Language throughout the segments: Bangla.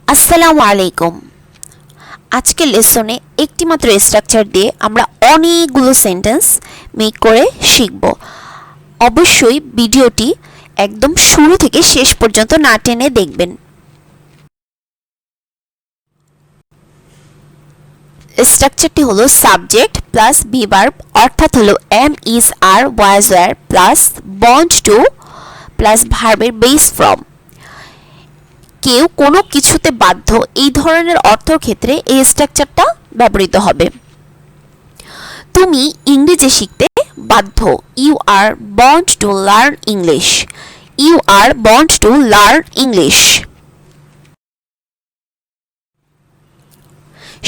আসসালামু আলাইকুম। আজকের লেসনে একটি মাত্র স্ট্রাকচার দিয়ে আমরা অনেকগুলো সেন্টেন্স মেক করে শিখব। অবশ্যই ভিডিওটি একদম শুরু থেকে শেষ পর্যন্ত না টেনে দেখবেন। স্ট্রাকচারটি হলো সাবজেক্ট প্লাস বি ভার্ব, অর্থাৎ হলো am is are was were plus bound to plus ভার্বের বেস ফ্রম। কেউ কোনো কিছুতে বাধ্য, এই ধরনের অর্থের ক্ষেত্রে এই স্ট্রাকচারটা ব্যবহৃত হবে। তুমি ইংরেজি শিখতে বাধ্য, you are bound to learn English. You are bound to learn English.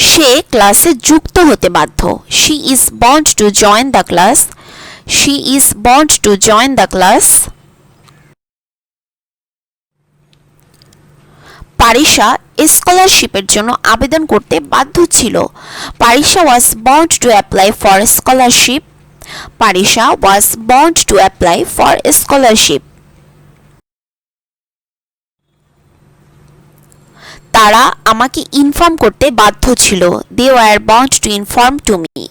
সে ক্লাসে যুক্ত হতে বাধ্য, she is bound to join the class. She is bound to join the class. Parisha স্কলারশিপের জন্য আবেদন করতে বাধ্য ছিল। Parisha was bound to apply for scholarship. Parisha was bound to apply for scholarship. তারা আমাকে ইনফর্ম করতে বাধ্য ছিল। They were bound to inform to me.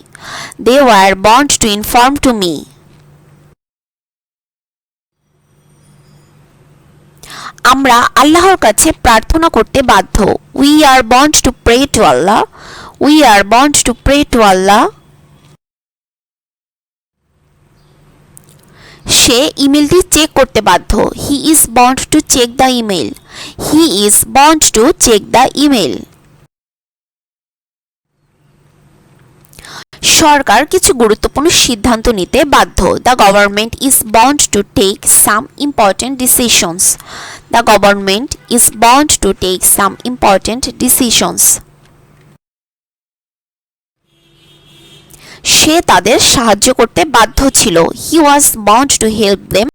They were bound to inform to me. আমরা আল্লাহর কাছে প্রার্থনা করতে বাধ্য, we are bound to pray to Allah. We are bound to pray to Allah. সে ইমেলটি চেক করতে বাধ্য, he is bound to check the email. He is bound to check the email. সরকার কিছু গুরুত্বপূর্ণ সিদ্ধান্ত নিতে বাধ্য, the government is bound to take some important decisions. The government is bound to take some important decisions. সে তাদের সাহায্য করতে বাধ্য ছিল, he was bound to help them.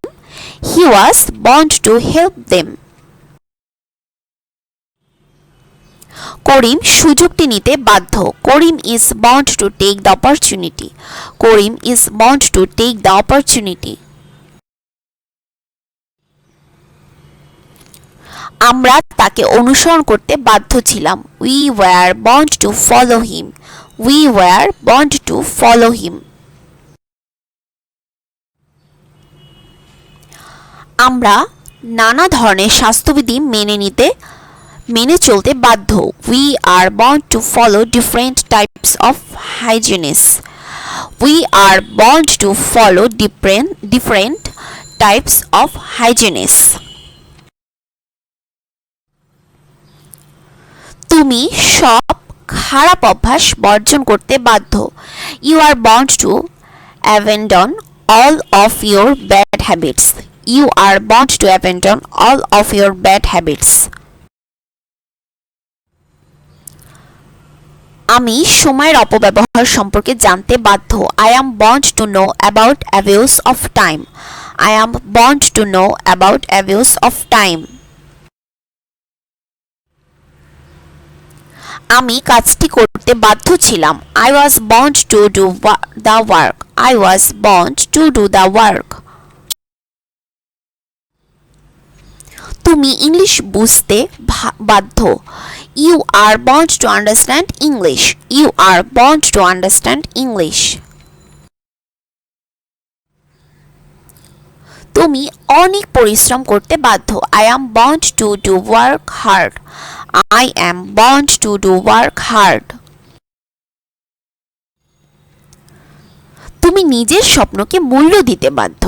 He was bound to help them. Karim সুযোগটি নিতে বাধ্য, Karim is bound to take the opportunity. Karim is bound to take the opportunity. আমরা তাকে অনুসরণ করতে বাধ্য ছিলাম, we were bound to follow him. We were bound to follow him. আমরা নানা ধরনের স্বাস্থ্যবিধি মেনে চলতে বাধ্য, we are bound to follow different types of hygienes. We are bound to follow different types of hygienes. তুমি সব খারাপ অভ্যাস বর্জন করতে বাধ্য, you are bound to abandon all of your bad habits. You are bound to abandon all of your bad habits. আমি সময়ের অপব্যবহার সম্পর্কে জানতে বাধ্য, I am bound to know about abuse of time. I am bound to know about abuse of time. আমি কাজটি করতে বাধ্য ছিলাম, I was bound to do the work. I was bound to do the work. তুমি ইংলিশ বুঝতে বাধ্য, you are bound to understand English. You are bound to understand English. তুমি অনেক পরিশ্রম করতে বাধ্য, I am bound to do work hard. I am bound to do work hard. তুমি নিজের স্বপ্নকে মূল্য দিতে বাধ্য,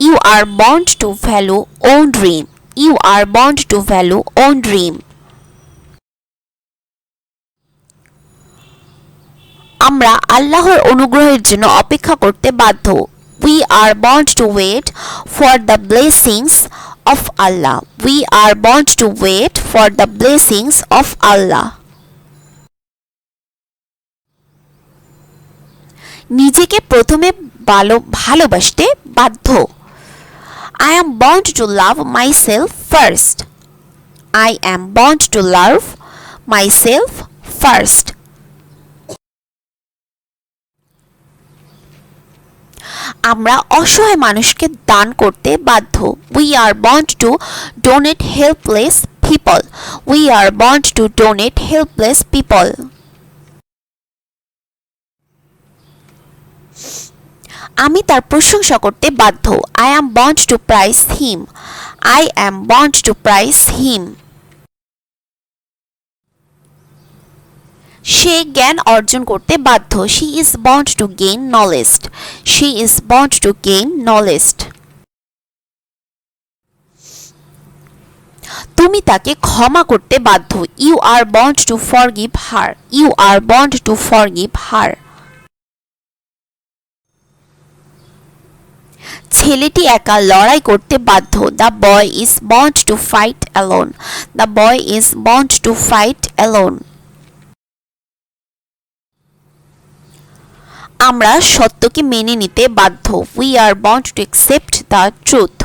you are bound to value own dream. You are bound to value own dream. আমরা আল্লাহর অনুগ্রহের জন্য অপেক্ষা করতে বাধ্য, we are bound to wait for the blessings of Allah. We are bound to wait for the blessings of Allah. নিজেকে প্রথমে ভালোবাসতে বাধ্য, I am bound to love myself first. I am bound to love myself first. আমরা অসহায় মানুষকে দান করতে বাধ্য, we are bound to donate helpless people. We are born to donate helpless people. আমি তার প্রশংসা করতে বাধ্য। I am bound to praise him. I am bound to praise him. সে জ্ঞান অর্জন করতে বাধ্য। She is bound to gain knowledge. She is bound to gain knowledge. তুমি তাকে ক্ষমা করতে বাধ্য। You are bound to forgive her. You are bound to forgive her. ছেলেটি একা লড়াই করতে বাধ্য। The boy is bound to fight alone. The boy is bound to fight alone. আমরা সত্যকে মেনে নিতে বাধ্য। We are bound to accept the truth.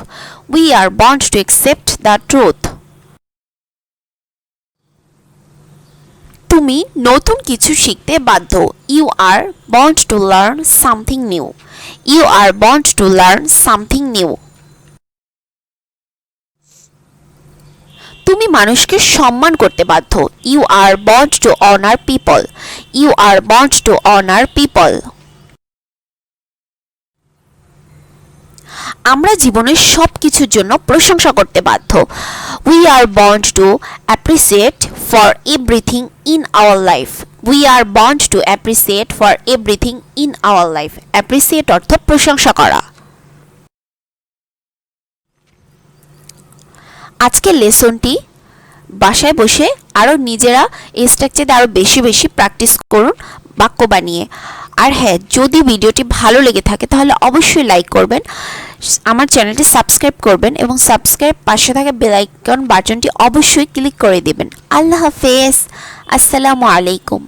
We are bound to accept the truth. তুমি নতুন কিছু শিখতে বাধ্য। You are bound to learn something new. You are bound to learn something new. তুমি মানুষকে সম্মান করতে বাধ্য। You are bound to honor people. You are bound to honor people. আমরা জীবনের সব কিছুর জন্য প্রশংসা করতে বাধ্য। We are bound to appreciate for everything in our life. We are bound to appreciate for everything in our life. Appreciate অর্থ প্রশংসা করা। আজকের লেসনটি বাসায় বসে আরও নিজেরা এই স্ট্রাকচারে আরও বেশি বেশি প্র্যাকটিস করুন বাক্য বানিয়ে। আর হ্যাঁ, যদি ভিডিওটি ভালো লেগে থাকে তাহলে অবশ্যই লাইক করবেন, আমার চ্যানেলটি সাবস্ক্রাইব করবেন এবং সাবস্ক্রাইব পাশে থাকা বেল আইকন বাটনটি অবশ্যই ক্লিক করে দেবেন। আল্লাহ হাফেজ। আসসালামু আলাইকুম।